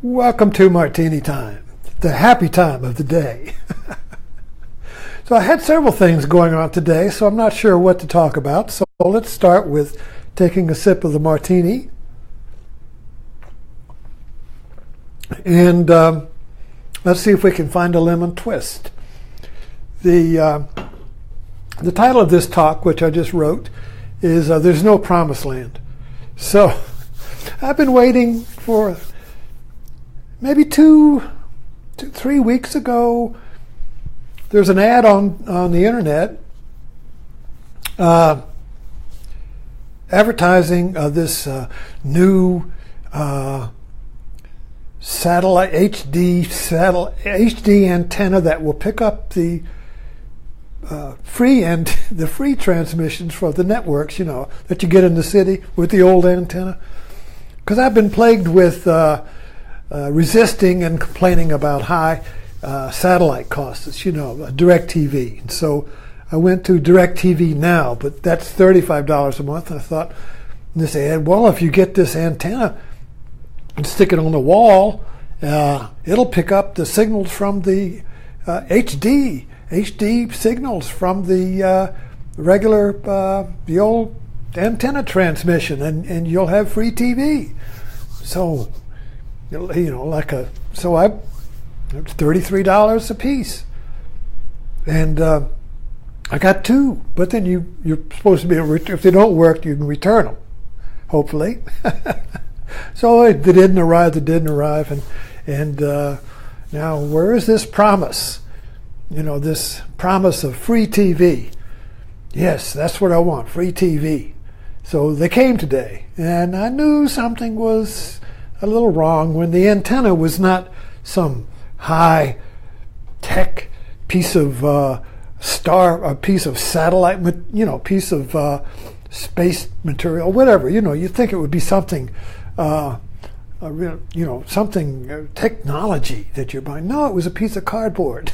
Welcome to Martini Time, the happy time of the day. So I had several things going on today, so I'm not sure what to talk about. So let's start with taking a sip of the martini. And let's see if we can find a lemon twist. The title of this talk, which I just wrote, is There's No Promised Land. So I've been waiting for maybe 3 weeks ago. There's an ad on the internet advertising this new satellite HD antenna that will pick up the free transmissions for the networks, that you get in the city with the old antenna. Because I've been plagued with resisting and complaining about high satellite costs, DirecTV. And so I went to DirecTV Now, but that's $35 a month. And I thought, in this ad, well, if you get this antenna and stick it on the wall, it'll pick up the signals from the HD signals from the regular, the old antenna transmission, and you'll have free TV. So, it's $33 a piece, and I got two. But then you're supposed to be if they don't work, you can return them, hopefully. So they didn't arrive, and now where is this promise? This promise of free TV. Yes, that's what I want, free TV. So they came today, and I knew something was a little wrong when the antenna was not some high tech piece of a piece of satellite, piece of space material, whatever. You'd think it would be something, something technology that you're buying. No, it was a piece of cardboard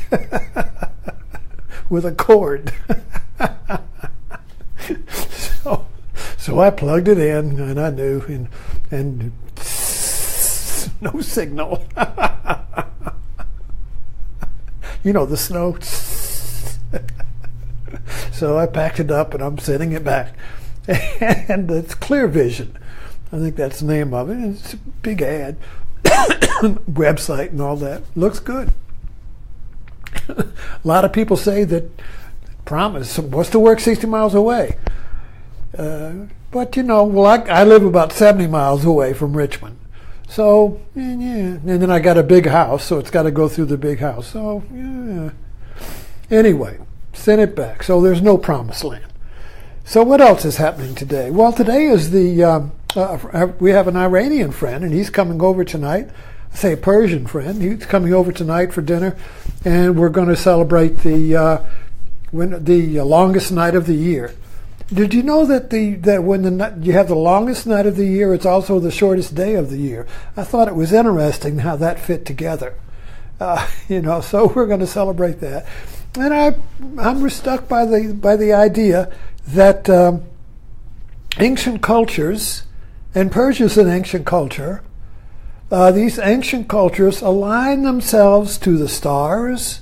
with a cord. So I plugged it in, and I knew, and no signal. The snow. So I packed it up and I'm sending it back. And it's Clear Vision. I think that's the name of it. It's a big ad. Website and all that. Looks good. A lot of people say that promise what's to work 60 miles away. But I live about 70 miles away from Richmond. So, yeah. And then I got a big house, so it's got to go through the big house. So, yeah. Anyway, send it back. So there's no promised land. So what else is happening today? Well, today is we have an Iranian friend, and he's coming over tonight. I say a Persian friend. He's coming over tonight for dinner, and we're going to celebrate the longest night of the year. Did you know that when you have the longest night of the year, it's also the shortest day of the year? I thought it was interesting how that fit together. So we're going to celebrate that. And I'm struck by the idea that ancient cultures, and Persia's an ancient culture, these ancient cultures align themselves to the stars,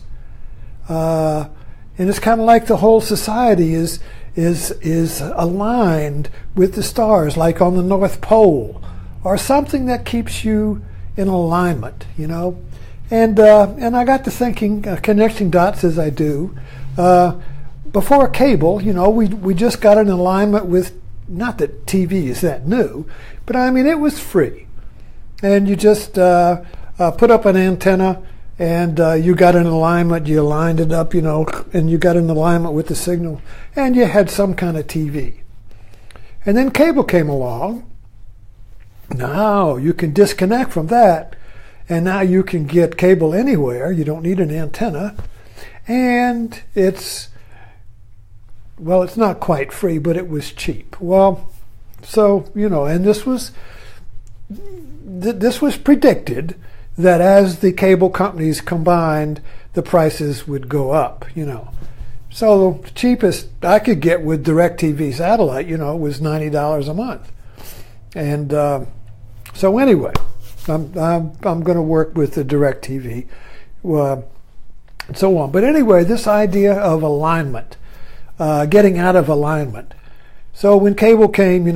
and it's kind of like the whole society is aligned with the stars, like on the North Pole, or something that keeps you in alignment, And I got to thinking, connecting dots as I do. Before cable, we just got an alignment with, not that TV is that new, but it was free. And you just put up an antenna, and you got an alignment, you lined it up, and you got an alignment with the signal, and you had some kind of TV. And then cable came along. Now you can disconnect from that, and now you can get cable anywhere. You don't need an antenna. And it's not quite free, but it was cheap. Well, so, and this was predicted, that as the cable companies combined, the prices would go up, So the cheapest I could get with DirecTV satellite, was $90 a month. And so anyway, I'm going to work with the DirecTV, and so on. But anyway, this idea of alignment, getting out of alignment. So when cable came, we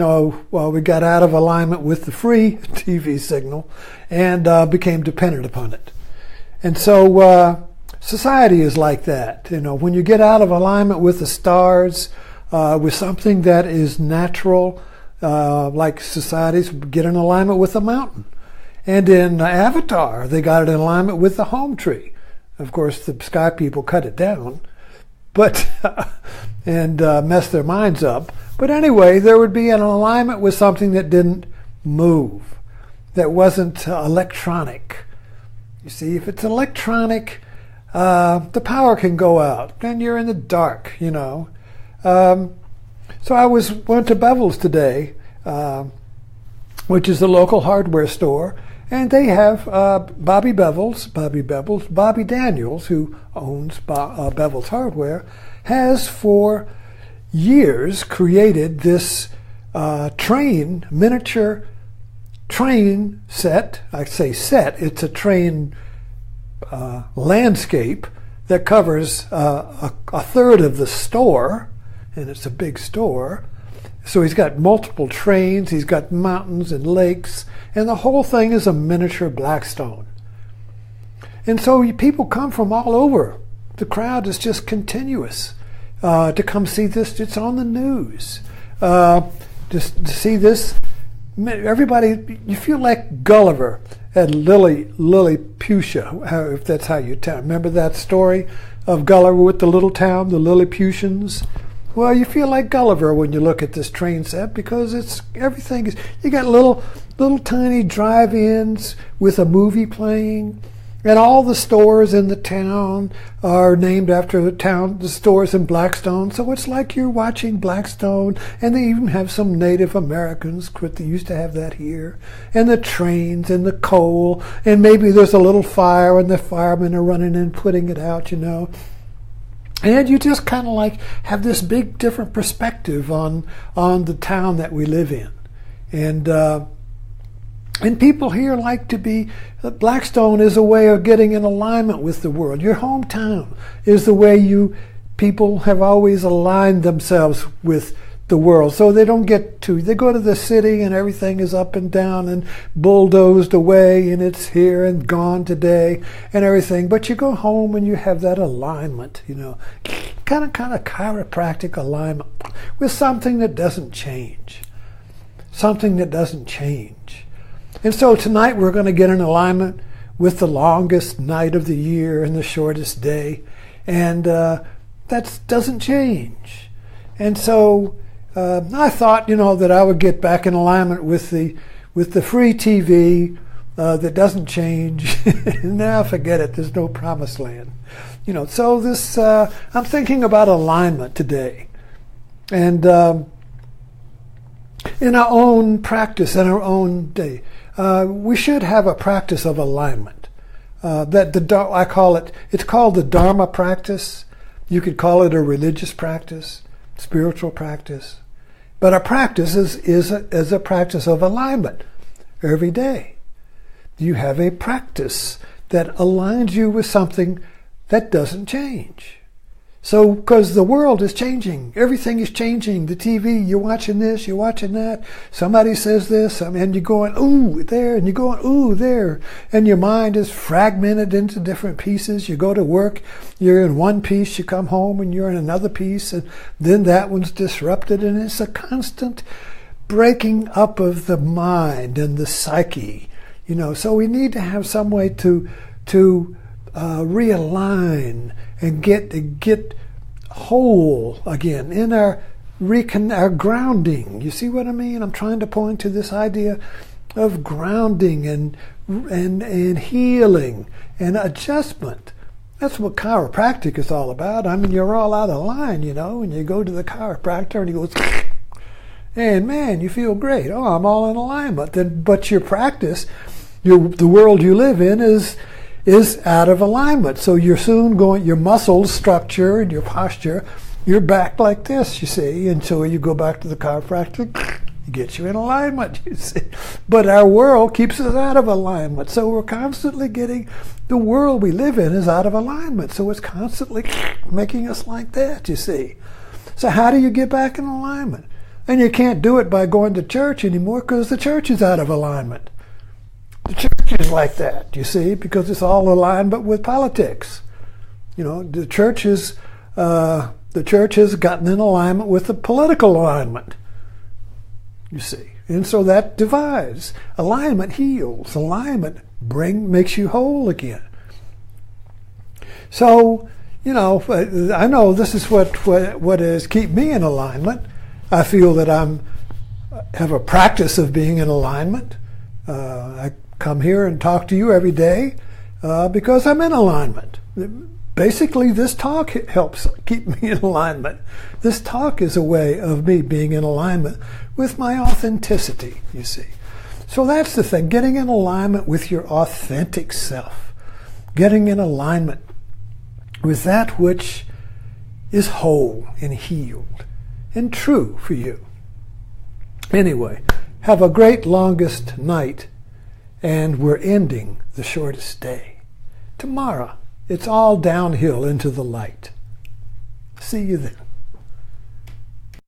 got out of alignment with the free TV signal and became dependent upon it. And so society is like that. When you get out of alignment with the stars, with something that is natural, like societies get in alignment with the mountain. And in Avatar, they got it in alignment with the home tree. Of course, the sky people cut it down, but and messed their minds up. But anyway, there would be an alignment with something that didn't move, that wasn't electronic. You see, if it's electronic, the power can go out, and you're in the dark, So I went to Bevel's today, which is the local hardware store, and they have Bobby Daniels, who owns Bevel's Hardware, has for years created this miniature train set. I say set, it's a train landscape that covers a third of the store, and it's a big store. So he's got multiple trains, he's got mountains and lakes, and the whole thing is a miniature Blackstone. And so people come from all over. The crowd is just continuous to come see this. It's on the news. Just to see this, everybody, you feel like Gulliver at Lilliputian, if that's how you tell. Remember that story of Gulliver with the little town, the Lilliputians? Well, you feel like Gulliver when you look at this train set, because everything is, you got little tiny drive-ins with a movie playing, and all the stores in the town are named after the stores in Blackstone. So it's like you're watching Blackstone, and they even have some Native Americans, they used to have that here, and the trains and the coal, and maybe there's a little fire and the firemen are running in putting it out, And you just kind of like have this big different perspective on the town that we live in. And people here like to be, Blackstone is a way of getting in alignment with the world. Your hometown is the way people have always aligned themselves with the world. So they go to the city and everything is up and down and bulldozed away and it's here and gone today and everything. But you go home and you have that alignment, kind of chiropractic alignment with something that doesn't change. Something that doesn't change. And so tonight we're going to get in alignment with the longest night of the year and the shortest day. And that doesn't change. And so I thought, that I would get back in alignment with the free TV that doesn't change. Now forget it. There's no promised land. So this I'm thinking about alignment today, and in our own practice, in our own day, we should have a practice of alignment. I call it. It's called the Dharma practice. You could call it a religious practice, spiritual practice. But our practice is a practice of alignment every day. You have a practice that aligns you with something that doesn't change. So, because the world is changing, everything is changing. The TV, you're watching this, you're watching that. Somebody says this, and you're going, ooh, there, and you're going, ooh, there. And your mind is fragmented into different pieces. You go to work, you're in one piece, you come home, and you're in another piece, and then that one's disrupted, and it's a constant breaking up of the mind and the psyche. So we need to have some way to realign and get whole again in our grounding. You see what I mean? I'm trying to point to this idea of grounding and healing and adjustment. That's what chiropractic is all about. I mean, you're all out of line, and you go to the chiropractor and he goes, and man, you feel great. Oh, I'm all in alignment. But your practice, the world you live in is out of alignment. So you're soon going, your muscles structure and your posture, you're back like this, you see. And so you go back to the chiropractor, It gets you in alignment, you see. But our world keeps us out of alignment. So we're constantly getting, the world we live in is out of alignment. So it's constantly making us like that, you see. So how do you get back in alignment? And you can't do it by going to church anymore because the church is out of alignment. The church is like that, you see, because it's all alignment with politics. You know, the church has gotten in alignment with the political alignment, you see. And so that divides. Alignment heals. Alignment makes you whole again. So, you know, I know this is what has kept me in alignment. I feel that I have a practice of being in alignment. I come here and talk to you every day because I'm in alignment. Basically, this talk helps keep me in alignment. This talk is a way of me being in alignment with my authenticity, you see. So that's the thing, getting in alignment with your authentic self. Getting in alignment with that which is whole and healed and true for you. Anyway, have a great longest night, and we're ending the shortest day. Tomorrow, it's all downhill into the light. See you then.